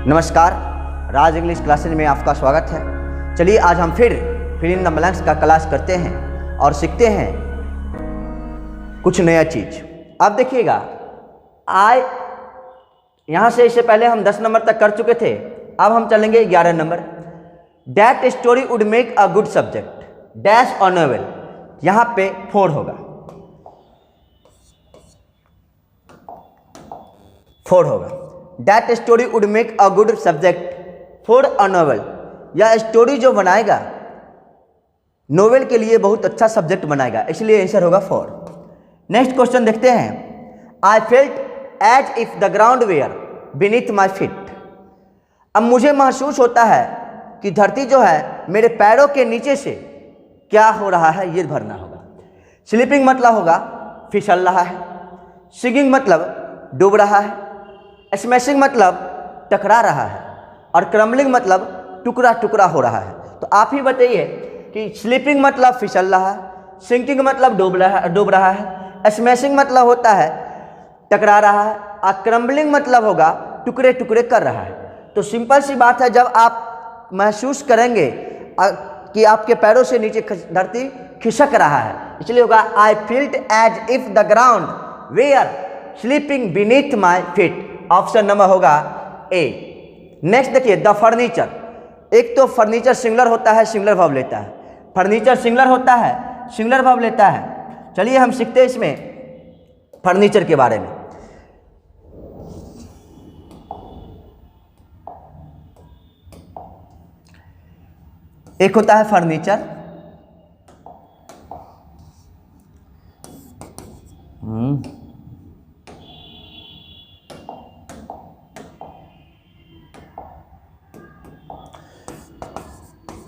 नमस्कार, राज English classes में आपका स्वागत है। चलिए आज हम फिर इन द ब्लैंक्स का क्लास करते हैं और सीखते हैं कुछ नया चीज। अब देखिएगा, यहाँ से इससे पहले हम 10 नंबर तक कर चुके थे। अब हम चलेंगे 11 number. That story would make a good subject dash और नोवेल। यहाँ पे 4 होगा, 4 होगा। That story would make a good subject for a novel. यह स्टोरी जो बनाएगा नोवेल के लिए बहुत अच्छा सब्जेक्ट बनाएगा, इसलिए आंसर होगा 4। नेक्स्ट क्वेश्चन देखते हैं। I felt as if the ground were beneath my feet. अब मुझे महसूस होता है कि धरती जो है मेरे पैरों के नीचे से क्या हो रहा है, ये भरना होगा। स्लिपिंग मतलब होगा फिसल रहा है, सिगिंग मतलब डूब रहा है, स्मैशिंग मतलब टकरा रहा है, और क्रम्बलिंग मतलब टुकड़ा टुकड़ा हो रहा है। तो आप ही बताइए कि स्लिपिंग मतलब फिसल रहा है, सिंकिंग मतलब डूब रहा है, स्मैशिंग मतलब होता है टकरा रहा है, और क्रम्बलिंग मतलब होगा टुकड़े टुकड़े कर रहा है। तो सिंपल सी बात है, जब आप महसूस करेंगे कि आपके पैरों से नीचे धरती खिसक रहा है, इसलिए होगा I felt as if the ground were sleeping beneath my feet. Option number होगा ए। नेक्स्ट देखिए, द फर्नीचर। एक तो फर्नीचर सिंगुलर होता है, सिंगुलर वर्ब लेता है। फर्नीचर सिंगुलर होता है, सिंगुलर वर्ब लेता है। चलिए हम सीखते हैं इसमें फर्नीचर के बारे में। एक होता है फर्नीचर,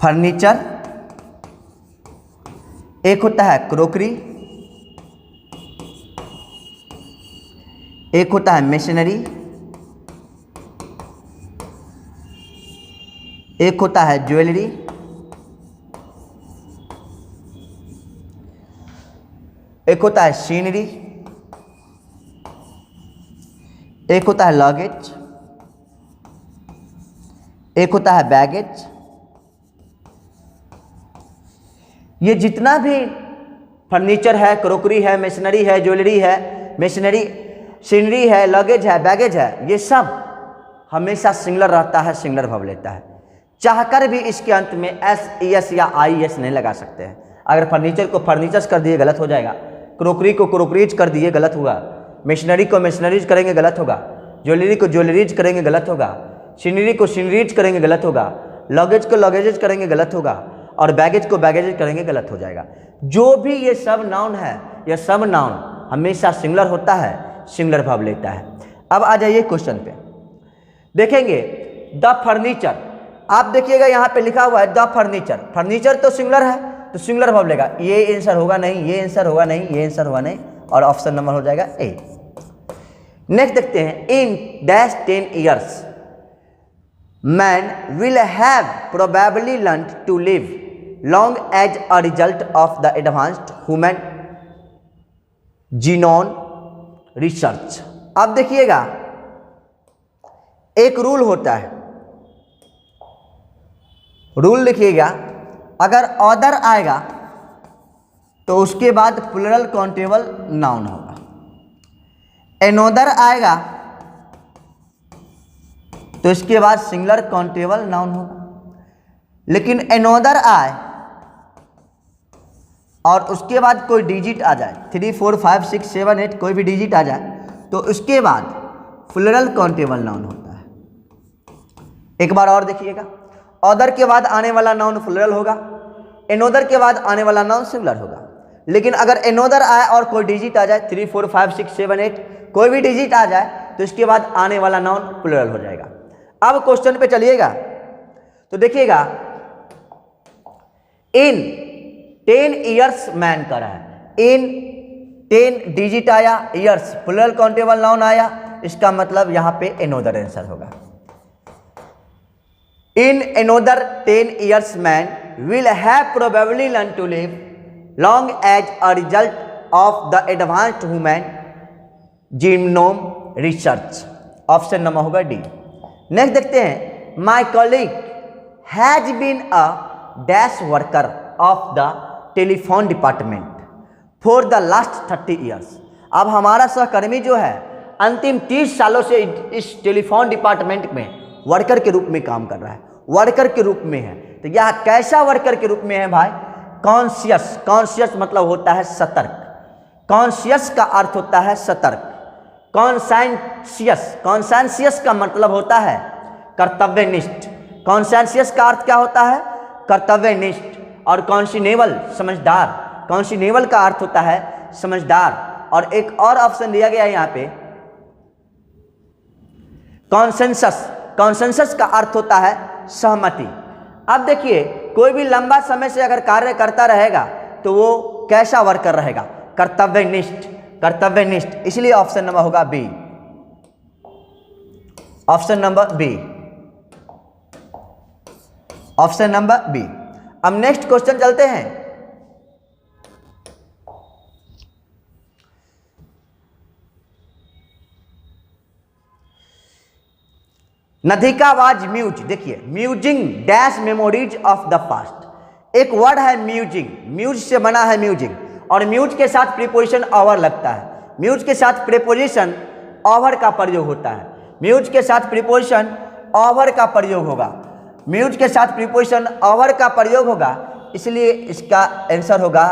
फर्नीचर। एक होता है क्रोकरी, एक होता है मशीनरी, एक होता है ज्वेलरी, एक होता है सीनरी, एक होता है लगेज, एक होता है बैगेज। ये जितना भी फर्नीचर है, क्रोकरी है, मशीनरी है, ज्वेलरी है, मशीनरी, सीनरी है, लगेज है, बैगेज है, ये सब हमेशा सिंगुलर रहता है, सिंगुलर वर्ब लेता है। चाहकर भी इसके अंत में एस, एस या आई एस नहीं लगा सकते हैं। अगर फर्नीचर को फर्नीचर्स कर दिए गलत हो जाएगा, क्रोकरी को क्रोकरीज कर दिए गलत होगा, मशीनरी को मशीनरीज करेंगे गलत होगा, ज्वेलरी को ज्वेलरीज करेंगे गलत होगा, सीनरी को सीनरीज करेंगे गलत होगा, लगेज को लगेजेज करेंगे गलत होगा, और बैगेज को बैगेज करेंगे गलत हो जाएगा। जो भी ये सब नाउन है, ये सब नाउन हमेशा सिंगुलर होता है, सिंगुलर वर्ब लेता है। अब आ जाइए क्वेश्चन पे, देखेंगे द फर्नीचर। आप देखिएगा यहाँ पे लिखा हुआ है द फर्नीचर। फर्नीचर तो सिंगुलर है, तो सिंगुलर वर्ब लेगा। ये आंसर होगा नहीं, ये आंसर होगा नहीं, ये आंसर होगा नहीं, और ऑप्शन नंबर हो जाएगा ए। नेक्स्ट देखते हैं। In dash 10 years man will have probably learned to live long as a result of the advanced human genome research। अब देखिएगा, एक रूल होता है, रूल लिखिएगा, अगर ऑर्डर आएगा तो उसके बाद प्लूरल काउंटेबल नाउन होगा। एनोदर आएगा तो इसके बाद सिंगुलर काउंटेबल नाउन होगा। लेकिन एनोदर आए और उसके बाद कोई डिजिट आ जाए, 3, 4, 5, 6, 7, 8 कोई भी डिजिट आ जाए, तो उसके बाद प्लूरल काउंटेबल नाउन होता है। एक बार और देखिएगा, ऑर्डर के बाद आने वाला नाउन प्लूरल होगा, एनोदर के बाद आने वाला नाउन सिंगुलर होगा। लेकिन अगर एनोदर आए और कोई डिजिट आ जाए, 3, 4, 5, 6, 7, 8 कोई भी डिजिट आ जाए, तो इसके बाद आने वाला नाउन प्लूरल हो जाएगा। अब क्वेश्चन पे चलिएगा, तो देखिएगा, इन 10 years मैन कर रहा है। इन 10 डिजिट आया, ईयर्स प्लूरल काउंटेबल नाउन आया, इसका मतलब यहां पे एनोदर आंसर होगा। In another 10 years man will have probably learn to live long as a result of the advanced human genome research. Option number होगा डी। नेक्स्ट देखते हैं, my colleague has been a dash worker of the telephone department for the last 30 years. अब हमारा सहकर्मी जो है अंतिम 30 सालों से इस टेलीफोन डिपार्टमेंट में वर्कर के रूप में काम कर रहा है, वर्कर के रूप में है। तो यह कैसा वर्कर के रूप में है भाई? कॉन्शियस। कॉन्शियस मतलब होता है सतर्क। कॉन्शियस का अर्थ होता है सतर्क। कॉन्साइंशियस, कॉन्साइंशियस का मतलब होता है कर्तव्यनिष्ठ। कॉन्साइंशियस का अर्थ क्या होता है? कर्तव्यनिष्ठ। और कॉन्सिनेबल समझदार। कॉन्सिनेबल का अर्थ होता है समझदार। और एक और ऑप्शन दिया गया है यहाँ पे, कॉन्सेंसस। कॉन्सेंसस का अर्थ होता है सहमति। अब देखिए, कोई भी लंबा समय से अगर कार्य करता रहेगा तो वो कैसा वर्कर रहेगा? कर्तव्यनिष्ठ। कर्तव्यनिष्ठ, इसलिए ऑप्शन नंबर होगा B. Option number B. Option number B. अब नेक्स्ट क्वेश्चन चलते हैं। नधिका वाज म्यूज। देखिए, musing dash memories of the past. एक वर्ड है म्यूजिंग, म्यूज से बना है म्यूजिंग, और म्यूज के साथ प्रीपोजिशन ओवर लगता है। म्यूज के साथ प्रीपोजिशन ओवर का प्रयोग होता है। म्यूज के साथ प्रीपोजिशन ओवर का प्रयोग होगा। म्यूज के साथ प्रीपोजिशन ओवर का प्रयोग होगा, इसलिए इसका आंसर होगा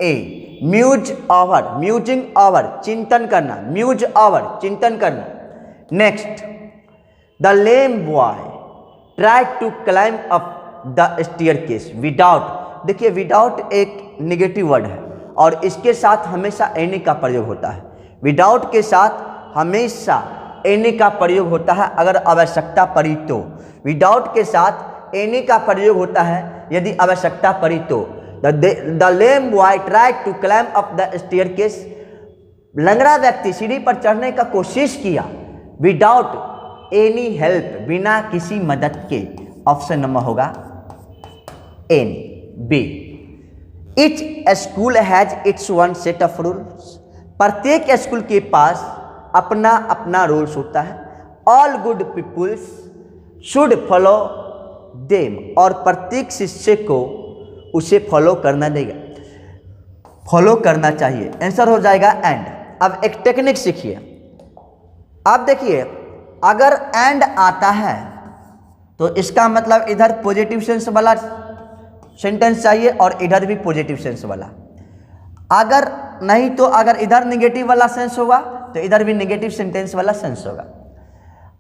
A, muse over. Musing over, चिंतन करना। म्यूज ओवर, चिंतन करना। Next, the lame boy try to climb up the staircase without. देखिए, विदाउट एक निगेटिव वर्ड है और इसके साथ हमेशा एनी का प्रयोग होता है। विदाउट के साथ हमेशा एनी का प्रयोग होता है अगर आवश्यकता पड़ी तो। विदाउट के साथ एनी का प्रयोग होता है यदि आवश्यकता पड़ी तो। The lame boy try to climb up the staircase. लंगड़ा व्यक्ति सीढ़ी पर चढ़ने का कोशिश किया विदाउट एनी हेल्प, बिना किसी मदद के। ऑप्शन नंबर होगा एन, B. Each school has its one set of rules. प्रत्येक स्कूल के पास अपना अपना रूल्स होता है। All good peoples should follow them. और प्रत्येक शिष्य को उसे फॉलो करना देगा, फॉलो करना चाहिए। आंसर हो जाएगा एंड। अब एक टेक्निक सीखिए। अब देखिए, अगर एंड आता है तो इसका मतलब इधर पॉजिटिव सेंस वाला सेंटेंस चाहिए और इधर भी पॉजिटिव सेंस वाला। अगर नहीं तो अगर इधर नेगेटिव वाला सेंस होगा तो इधर भी नेगेटिव सेंटेंस वाला सेंस होगा।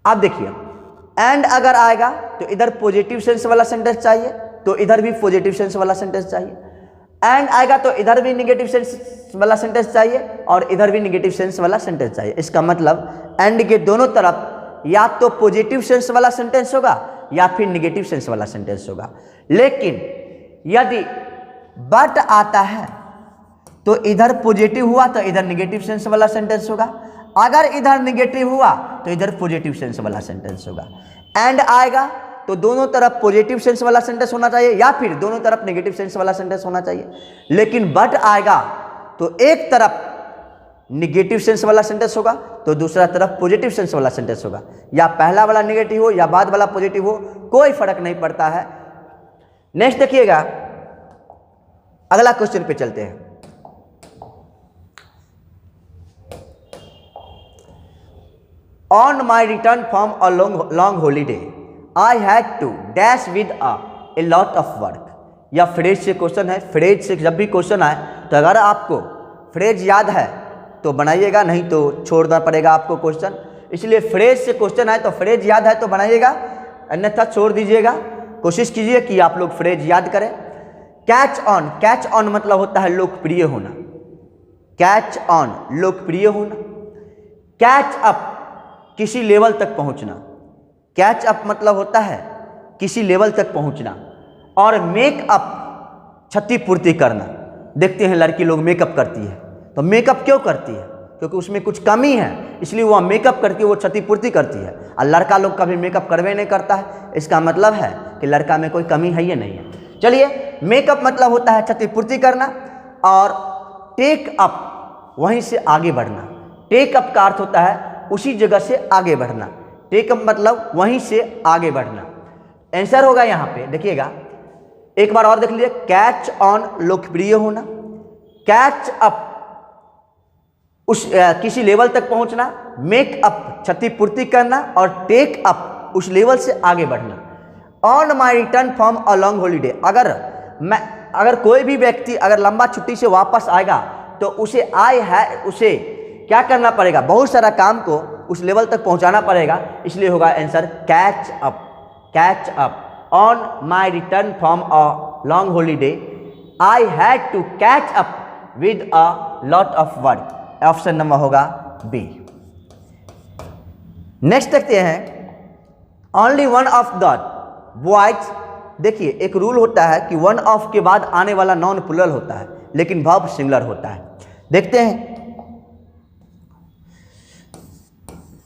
अब देखिए, एंड अगर आएगा तो इधर पॉजिटिव सेंस वाला सेंटेंस चाहिए तो इधर भी पॉजिटिव सेंस वाला सेंटेंस चाहिए। एंड आएगा तो इधर भी नेगेटिव सेंस वाला सेंटेंस चाहिए और इधर भी नेगेटिव सेंस वाला सेंटेंस चाहिए। इसका मतलब एंड के दोनों तरफ या तो पॉजिटिव सेंस वाला सेंटेंस होगा या फिर नेगेटिव सेंस वाला सेंटेंस होगा। लेकिन यदि बट आता है तो इधर पॉजिटिव हुआ तो इधर नेगेटिव सेंस वाला सेंटेंस होगा। अगर इधर नेगेटिव हुआ तो इधर पॉजिटिव सेंस वाला सेंटेंस होगा। एंड आएगा तो दोनों तरफ पॉजिटिव सेंस वाला सेंटेंस होना चाहिए या फिर दोनों तरफ नेगेटिव सेंस वाला सेंटेंस होना चाहिए। लेकिन बट आएगा तो एक तरफ निगेटिव सेंस वाला सेंटेंस होगा तो दूसरा तरफ पॉजिटिव सेंस वाला सेंटेंस होगा। या पहला वाला नेगेटिव हो या बाद वाला पॉजिटिव हो, कोई फर्क नहीं पड़ता है। नेक्स्ट देखिएगा, अगला क्वेश्चन पे चलते हैं। On my return from a long holiday I had to dash with a lot of work. यह फ्रेज से क्वेश्चन है। फ्रेज से जब भी क्वेश्चन आए तो अगर आपको फ्रेज याद है तो बनाइएगा, नहीं तो छोड़ना पड़ेगा आपको क्वेश्चन। इसलिए फ्रेज से क्वेश्चन आए तो फ्रेज याद है तो बनाइएगा, अन्यथा छोड़ दीजिएगा। कोशिश कीजिए कि आप लोग फ्रेज याद करें। कैच ऑन, कैच ऑन मतलब होता है लोकप्रिय होना। कैच ऑन लोकप्रिय होना। कैच अप किसी लेवल तक पहुंचना। कैच अप मतलब होता है किसी लेवल तक पहुंचना। और मेकअप क्षतिपूर्ति करना। देखते हैं लड़की लोग मेकअप करती है तो मेकअप क्यों करती है? क्योंकि उसमें कुछ कमी है, इसलिए वह मेकअप करती है, वो क्षतिपूर्ति करती है। और लड़का लोग कभी मेकअप करवे नहीं करता है। इसका मतलब है कि लड़का में कोई कमी है या नहीं है। चलिए, मेकअप मतलब होता है क्षतिपूर्ति करना और टेक अप वहीं से आगे बढ़ना। टेक अप का अर्थ होता है उसी जगह से आगे बढ़ना। टेक अप मतलब वहीं से आगे बढ़ना। आंसर होगा यहाँ पे देखिएगा, एक बार और देख लीजिए, कैच ऑन लोकप्रिय होना, कैच अप किसी लेवल तक पहुंचना, मेक अप क्षतिपूर्ति करना, और टेक अप उस लेवल से आगे बढ़ना। On my return from a long holiday, अगर कोई भी व्यक्ति अगर लंबा छुट्टी से वापस आएगा तो उसे उसे क्या करना पड़ेगा, बहुत सारा काम को उस लेवल तक पहुंचाना पड़ेगा, इसलिए होगा answer catch up. Catch up, on my return from a long holiday I had to catch up with a lot of work. Option number होगा बी। नेक्स्ट देखते हैं, only one of the boys. देखिए एक rule होता है कि one of के बाद आने वाला नॉन प्लूरल होता है लेकिन वर्ब सिंगुलर होता है। देखते हैं,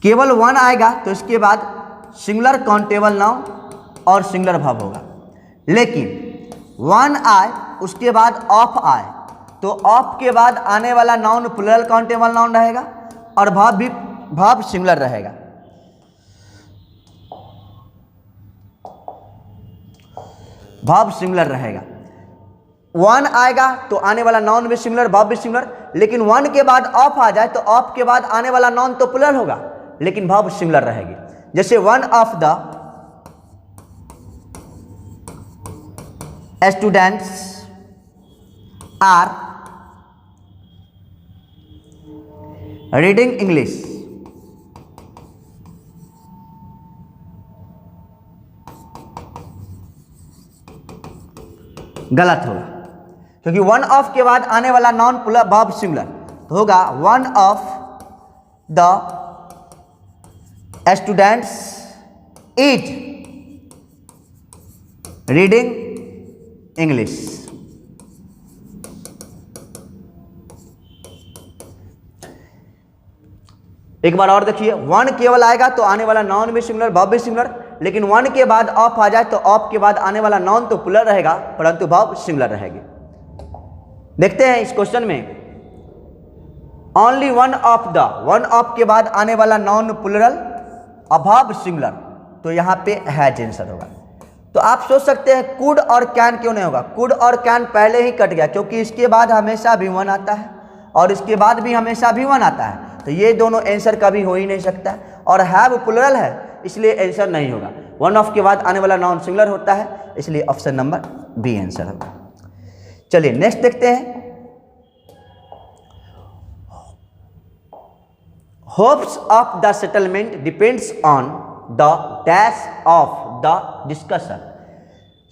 केवल वन आएगा तो इसके बाद सिंगुलर काउंटेबल नाउन और सिंगुलर वर्ब होगा, लेकिन वन आए उसके बाद ऑफ आए तो ऑफ के बाद आने वाला नाउन प्लूरल काउंटेबल नाउन रहेगा और वर्ब सिंगुलर रहेगा। वर्ब सिंगुलर रहेगा। वन आएगा तो आने वाला नाउन भी सिंगुलर, वर्ब भी सिंगुलर, लेकिन वन के बाद ऑफ आ जाए तो ऑफ के बाद आने वाला नाउन तो प्लूरल होगा लेकिन वर्ब सिंगुलर रहेगी। जैसे one of the students are reading English. गलत होगा क्योंकि वन ऑफ के बाद आने वाला नॉन प्लूरल वर्ब सिंगुलर तो होगा one of the students is reading English. एक बार और देखिए, वन केवल आएगा तो आने वाला नॉन भी सिंगुलर, वर्ब भी सिंगुलर, लेकिन वन के बाद ऑफ आ जाए तो ऑफ के बाद आने वाला नॉन तो प्लूरल रहेगा परंतु वर्ब सिंगुलर रहेगी। देखते हैं इस क्वेश्चन में, ओनली वन ऑफ के बाद आने वाला नॉन प्लूरल और वर्ब सिंगुलर, तो यहाँ पे हैज आंसर होगा। तो आप सोच सकते हैं कुड और कैन क्यों नहीं होगा। कुड और कैन पहले ही कट गया क्योंकि इसके बाद हमेशा भी वन आता है और इसके बाद भी हमेशा भी वन आता है, तो ये दोनों आंसर कभी हो ही नहीं सकता। और हैव प्लूरल है इसलिए आंसर नहीं होगा। वन ऑफ के बाद आने वाला नाउन सिंगुलर होता है इसलिए ऑप्शन नंबर बी आंसर होगा। चलिए नेक्स्ट देखते हैं, hopes of the settlement depends on the dash of the discussion.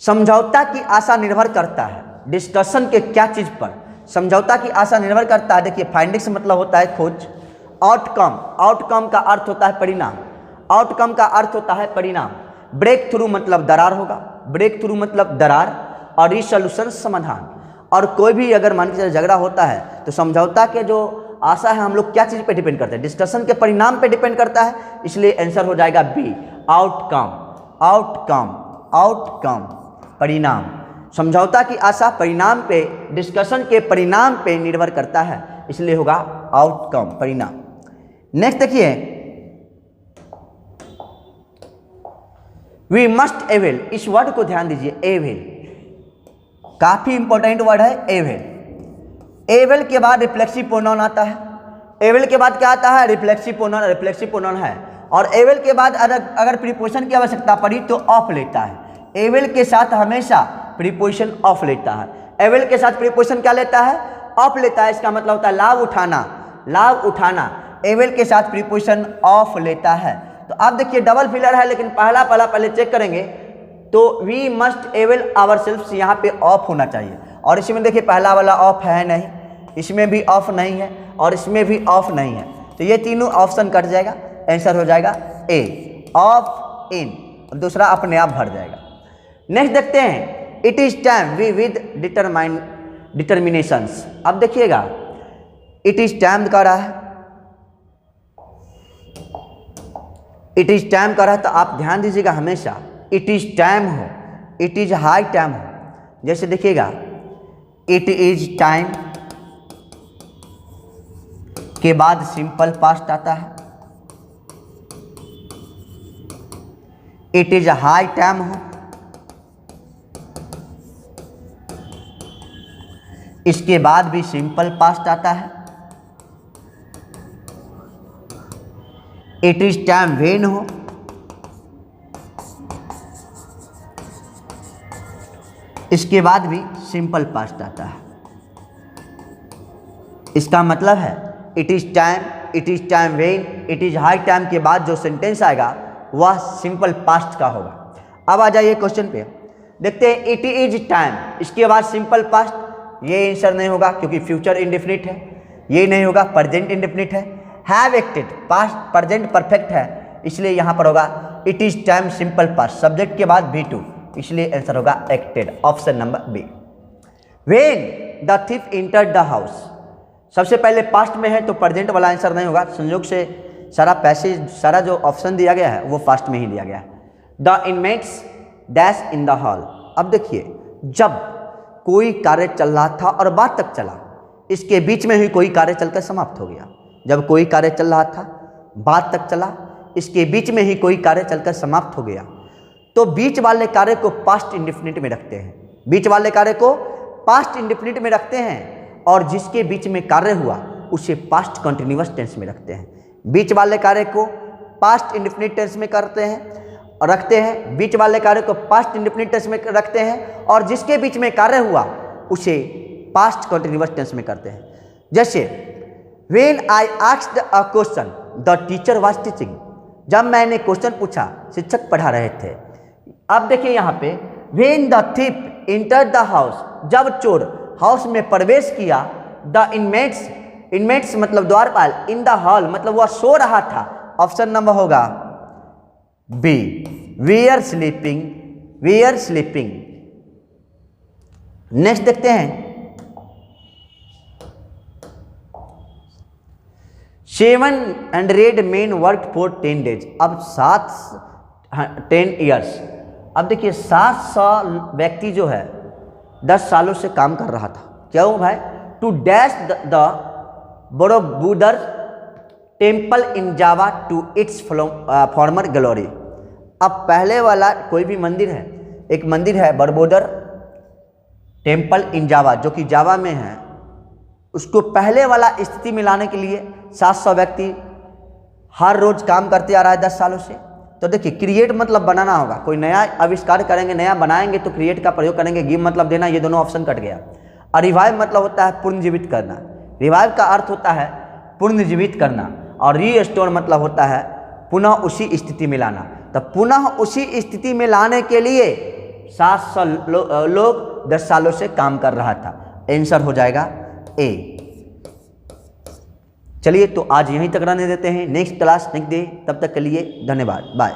समझौता की आशा निर्भर करता है डिस्कशन के क्या चीज पर। समझौता की आशा निर्भर करता है, देखिए फाइंडिंग्स मतलब होता है खोज, आउटकम का अर्थ होता है परिणाम, आउटकम का अर्थ होता है परिणाम, ब्रेक थ्रू मतलब दरार होगा, ब्रेक थ्रू मतलब दरार, और रिसोल्यूशन समाधान। और कोई भी अगर मान के चलिए झगड़ा होता है तो समझौता के जो आशा है हम लोग क्या चीज़ पे डिपेंड करते हैं, डिस्कशन के परिणाम पे डिपेंड करता है, इसलिए आंसर हो जाएगा बी आउटकम परिणाम। समझौता की आशा परिणाम पे, डिस्कशन के परिणाम पे निर्भर करता है, इसलिए होगा आउटकम परिणाम। नेक्स्ट देखिए, वी मस्ट एवेल, इस वर्ड को ध्यान दीजिए, एवेल काफी इंपॉर्टेंट वर्ड है एवेल। एवेल के बाद रिफ्लेक्सिव प्रोनाउन आता है, एवेल के बाद क्या आता है रिफ्लेक्सिव प्रोनाउन, रिफ्लेक्सिव प्रोनाउन है, और एवेल के बाद अगर प्रीपोजिशन की आवश्यकता पड़ी तो ऑफ लेता है। एवेल के साथ हमेशा प्रीपोजिशन ऑफ लेता है। एवेल के साथ प्रीपोजिशन क्या लेता है, ऑफ लेता है, इसका मतलब होता है लाभ उठाना, लाभ उठाना। एवेल के साथ प्रीपोजिशन ऑफ लेता है। तो आप देखिए डबल फिलर है लेकिन पहले चेक करेंगे तो we must avail our selfs यहाँ पे ऑफ होना चाहिए, और इसमें देखिए पहला वाला ऑफ है नहीं, इसमें भी ऑफ नहीं है और इसमें भी ऑफ नहीं है, तो ये तीनों ऑप्शन कट जाएगा, आंसर हो जाएगा ए ऑफ इन, दूसरा अपने आप भर जाएगा। नेक्स्ट देखते हैं, it is time we with determinations. अब देखिएगा इट इज टाइम का रहा है, इट इज टाइम का रहा है तो आप ध्यान दीजिएगा हमेशा इट इज टाइम हो, इट इज हाई टाइम हो। जैसे देखिएगा इट इज टाइम के बाद सिंपल पास्ट आता है, इट इज हाई टाइम हो, इसके बाद भी सिंपल पास्ट आता है। इट इज टाइम व्हेन हो, इसके बाद भी सिंपल पास्ट आता है। इसका मतलब है it is time when, it is high time के बाद जो सेंटेंस आएगा वह सिंपल पास्ट का होगा। अब आ जाइए क्वेश्चन पे, देखते हैं इट इज टाइम, इसके बाद सिंपल पास्ट, ये आंसर नहीं होगा क्योंकि फ्यूचर इंडेफिनिट है। ये नहीं होगा, प्रेजेंट इंडेफिनिट है। Have acted, past present perfect है, इसलिए यहाँ पर होगा it is time simple past, subject के बाद V2, इसलिए आंसर होगा acted, option number B. When the thief entered the house, सबसे पहले पास्ट में है तो प्रेजेंट वाला आंसर नहीं होगा, संयोग से सारा पैसेज, सारा जो ऑप्शन दिया गया है वो फास्ट में ही दिया गया है। The inmates dash in the hall, अब देखिए जब कोई कार्य चल रहा था और बाद तक चला, इसके बीच में ही कोई कार्य चलकर समाप्त हो गया। जब कोई कार्य चल रहा था, बाद तक चला, इसके बीच में ही कोई कार्य चलकर समाप्त हो गया, तो बीच वाले कार्य को पास्ट इंडेफिनिट में रखते हैं। बीच वाले कार्य को पास्ट इंडेफिनिट में रखते हैं और जिसके बीच में कार्य हुआ उसे पास्ट कंटिन्यूअस टेंस में रखते हैं। बीच वाले कार्य को पास्ट इंडेफिनिट टेंस में करते हैं और रखते हैं, बीच वाले कार्य को पास्ट इंडेफिनिट टेंस में रखते हैं और जिसके बीच में कार्य हुआ उसे पास्ट कंटिन्यूअस टेंस में करते हैं। जैसे when I asked a question the teacher was teaching, जब मैंने क्वेश्चन पूछा शिक्षक पढ़ा रहे थे। अब देखिए यहाँ पे when the thief entered the house, जब चोर हाउस में प्रवेश किया, द इनमेट्स मतलब द्वारपाल, इन द हॉल मतलब वह सो रहा था, ऑप्शन नंबर होगा बी, वीआर स्लीपिंग। नेक्स्ट देखते हैं 700 men वर्क फॉर 10 days, अब 10 years। अब देखिए 700 व्यक्ति जो है 10 सालों से काम कर रहा था। क्यों भाई? To dash the Borobudur temple in Java to its former glory. अब पहले वाला कोई भी मंदिर है, एक मंदिर है बरोबुदर टेम्पल इन जावा जो कि जावा में है, उसको पहले वाला स्थिति में लाने के लिए 700 व्यक्ति हर रोज काम करते आ रहा है 10 सालों से। तो देखिए क्रिएट मतलब बनाना होगा, कोई नया आविष्कार करेंगे, नया बनाएंगे तो क्रिएट का प्रयोग करेंगे। गिव मतलब देना, ये दोनों ऑप्शन कट गया। और रिवाइव मतलब होता है पुनर्जीवित करना। रिवाइव का अर्थ होता है पुनर्जीवित करना और रीस्टोर मतलब होता है पुनः उसी स्थिति में लाना। तो पुनः उसी स्थिति में लाने के लिए 700 लोग 10 सालों से काम कर रहा था। आंसर हो जाएगा ए। चलिए तो आज यहीं तक रहने देते हैं, नेक्स्ट क्लास नेक्स्ट डे, तब तक के लिए धन्यवाद, बाय।